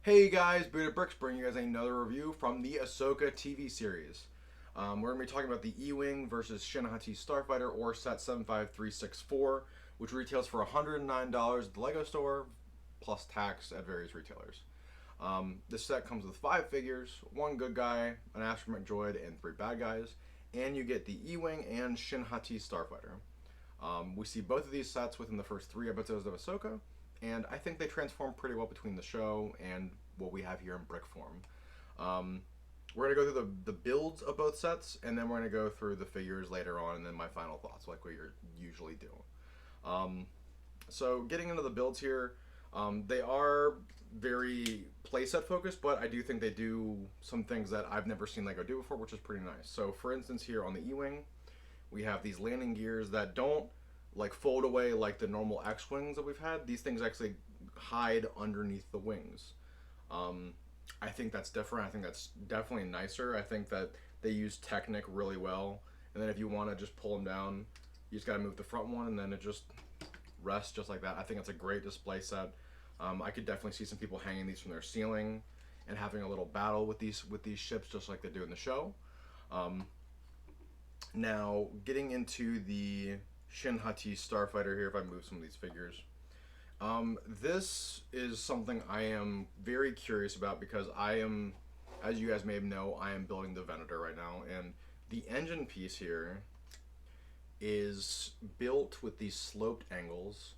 Hey guys, Bearded Bricks bringing you guys another review from the Ahsoka TV series. We're going to be talking about the E-wing versus Shin-Hati Starfighter, or set 75364, which retails for $109 at the LEGO store, plus tax at various retailers. This set comes with 5 figures, 1 good guy, an astromech droid, and 3 bad guys, and you get the E-wing and Shin-Hati Starfighter. We see both of these sets within the first 3 episodes of Ahsoka, and I think they transform pretty well between the show and what we have here in brick form. We're going to go through the builds of both sets, and then we're going to go through the figures later on, and then my final thoughts, like we usually do. So getting into the builds here, they are very playset focused, but I do think they do some things that I've never seen LEGO do before, which is pretty nice. So for instance, here on the E-wing, we have these landing gears that don't like fold away like the normal X-wings that we've had. These things actually hide underneath the wings. I think that's different. I think that's definitely nicer. I think that they use Technic really well. And then if you want to just pull them down, you just got to move the front one, and then it just rests just like that. I think it's a great display set. I could definitely see some people hanging these from their ceiling and having a little battle with these ships, just like they do in the show. Now, getting into the Shin-Hati Starfighter here, if I move some of these figures. This is something I am very curious about because I am, as you guys may know, I am building the Venator right now, and the engine piece here is built with these sloped angles,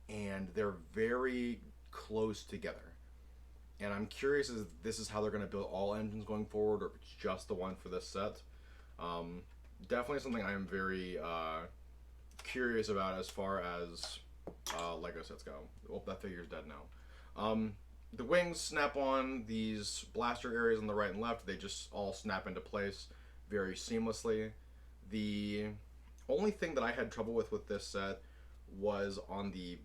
and they're very close together. And I'm curious if this is how they're going to build all engines going forward, or if it's just the one for this set. Definitely something I am very curious about as far as Lego sets go. Well, that figure's dead now. The wings snap on these blaster areas on the right and left. They just all snap into place very seamlessly. The only thing that I had trouble with this set was on the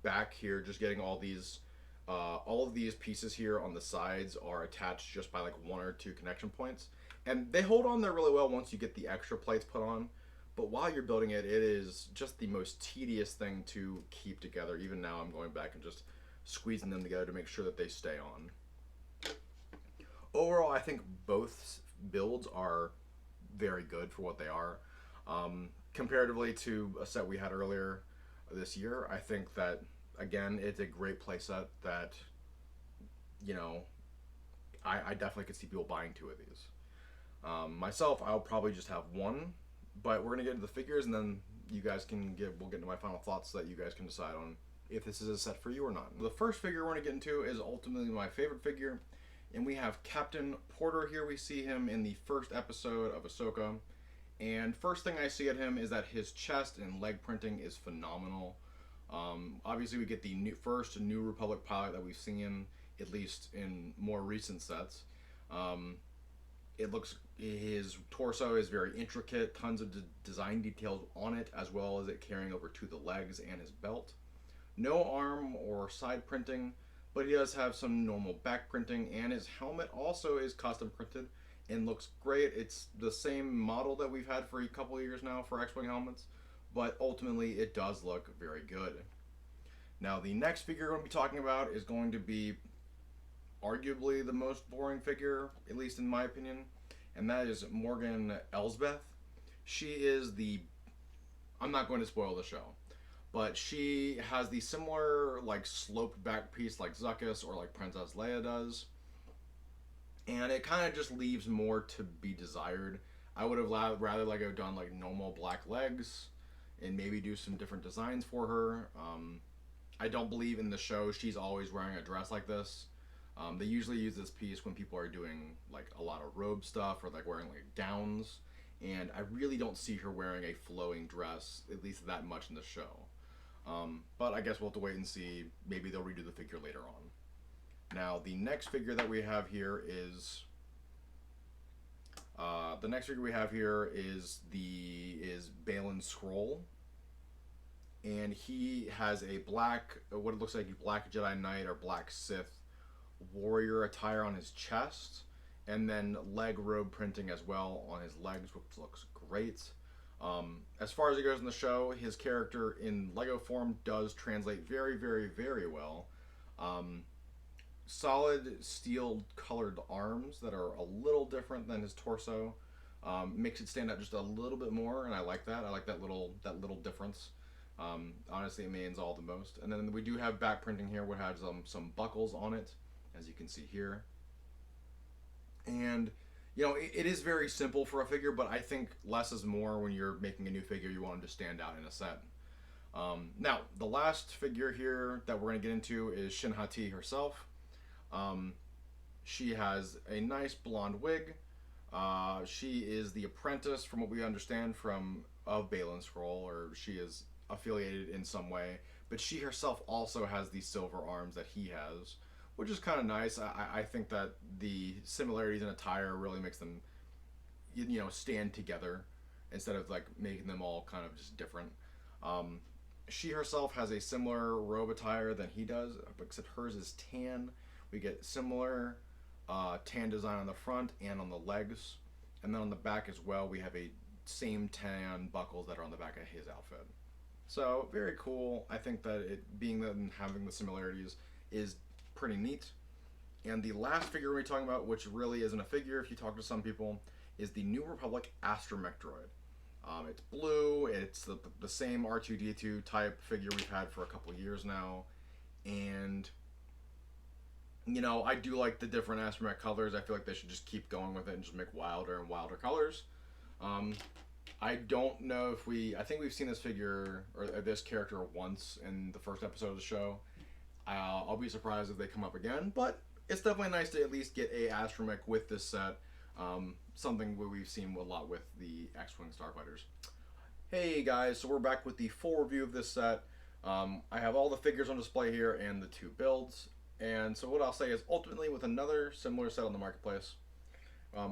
back here, just getting all of these pieces here on the sides are attached just by like 1 or 2 connection points. And they hold on there really well once you get the extra plates put on. But while you're building it, it is just the most tedious thing to keep together. Even now I'm going back and just squeezing them together to make sure that they stay on. Overall, I think both builds are very good for what they are. Comparatively to a set we had earlier this year, I think that, again, it's a great play set that, you know, I definitely could see people buying 2 of these. Myself, I'll probably just have 1, but we're gonna get into the figures, and then you guys we'll get into my final thoughts so that you guys can decide on if this is a set for you or not. The first figure we're gonna get into is ultimately my favorite figure, and we have Captain Porter here. We see him in the first episode of Ahsoka, and first thing I see at him is that his chest and leg printing is phenomenal. Obviously, we get the first New Republic pilot that we've seen, at least in more recent sets. His torso is very intricate, tons of design details on it, as well as it carrying over to the legs and his belt. No arm or side printing, but he does have some normal back printing, and his helmet also is custom printed and looks great. It's the same model that we've had for a couple of years now for X-Wing helmets, but ultimately it does look very good. Now, the next figure we're going to be talking about is going to be arguably the most boring figure, at least in my opinion, and that is Morgan Elsbeth. She is I'm not going to spoil the show, but she has the similar like sloped back piece like Zuckuss or like Princess Leia does, and it kind of just leaves more to be desired. I would have rather like have done like normal black legs and maybe do some different designs for her. I don't believe in the show she's always wearing a dress like this. They usually use this piece when people are doing like a lot of robe stuff or like wearing like gowns, and I really don't see her wearing a flowing dress, at least that much in the show. But I guess we'll have to wait and see. Maybe they'll redo the figure later on. Now, the next figure we have here is Balin Scroll, and he has a what it looks like a black Jedi Knight or black Sith warrior attire on his chest, and then leg robe printing as well on his legs, which looks great. As far as it goes in the show, his character in Lego form does translate very, very, very well. solid steel colored arms that are a little different than his torso. Makes it stand out just a little bit more, and I like that. I like that little difference. Honestly, it means all the most. And then we do have back printing here, which has some buckles on it, as you can see here. And it is very simple for a figure, but I think less is more when you're making a new figure. You want them to stand out in a set. Now, the last figure here that we're going to get into is Shin-Hati herself. She has a nice blonde wig. She is the apprentice, from what we understand, of Balin Scroll, or she is affiliated in some way. But she herself also has these silver arms that he has, which is kind of nice. I think that the similarities in attire really makes them, stand together instead of like making them all kind of just different. She herself has a similar robe attire than he does, except hers is tan. We get similar tan design on the front and on the legs, and then on the back as well. We have a same tan buckles that are on the back of his outfit. So very cool. I think that it being that and having the similarities is pretty neat. And the last figure we're talking about, which really isn't a figure if you talk to some people, is the New Republic Astromech droid. It's blue. It's the same R2D2 type figure we've had for a couple years now, and I do like the different Astromech colors. I feel like they should just keep going with it and just make wilder and wilder colors. I don't know if I think we've seen this figure or this character once in the first episode of the show. I'll be surprised if they come up again, but it's definitely nice to at least get a Astromech with this set. Something we've seen a lot with the X-Wing Starfighters. Hey guys, so we're back with the full review of this set. I have all the figures on display here and the two builds. And so what I'll say is, ultimately, with another similar set on the marketplace,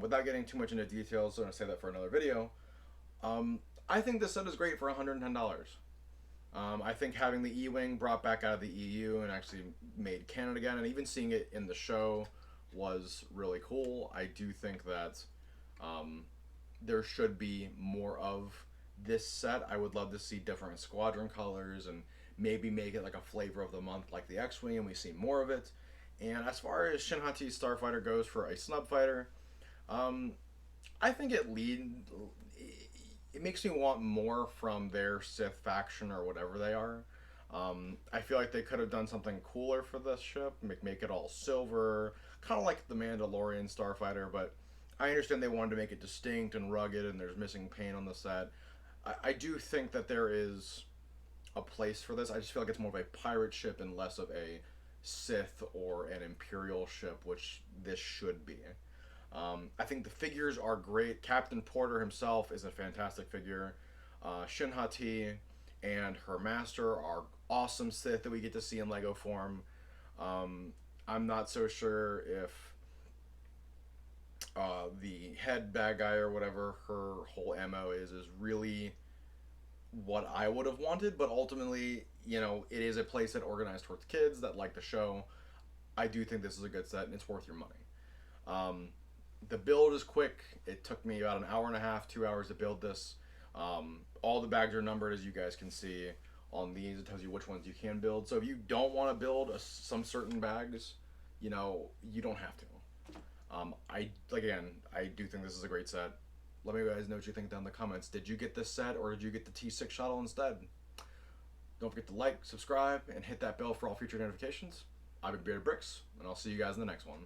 without getting too much into details, so I'm going to save that for another video, I think this set is great for $110. I think having the E-wing brought back out of the EU and actually made canon again, and even seeing it in the show, was really cool. I do think that there should be more of this set. I would love to see different squadron colors and maybe make it like a flavor of the month like the X-Wing, and we see more of it. And as far as Shin-Hati's Starfighter goes for a snub fighter, I think it makes me want more from their Sith faction or whatever they are. I feel like they could have done something cooler for this ship, make it all silver, kind of like the Mandalorian Starfighter, but I understand they wanted to make it distinct and rugged, and there's missing paint on the set. I do think that there is a place for this. I just feel like it's more of a pirate ship and less of a Sith or an Imperial ship, which this should be. I think the figures are great. Captain Porter himself is a fantastic figure. Shin-Hati and her master are awesome Sith that we get to see in Lego form. I'm not so sure if the head bad guy or whatever her whole MO is really what I would have wanted, but ultimately, it is a play set organized towards kids that like the show. I do think this is a good set, and it's worth your money. The build is quick. It took me about an hour and a half, 2 hours to build this. All the bags are numbered, as you guys can see on these. It tells you which ones you can build. So if you don't want to build some certain bags, you don't have to. I do think this is a great set. Let me guys know what you think down in the comments. Did you get this set, or did you get the T6 shuttle instead? Don't forget to like, subscribe, and hit that bell for all future notifications. I've been BeardedBricks, and I'll see you guys in the next one.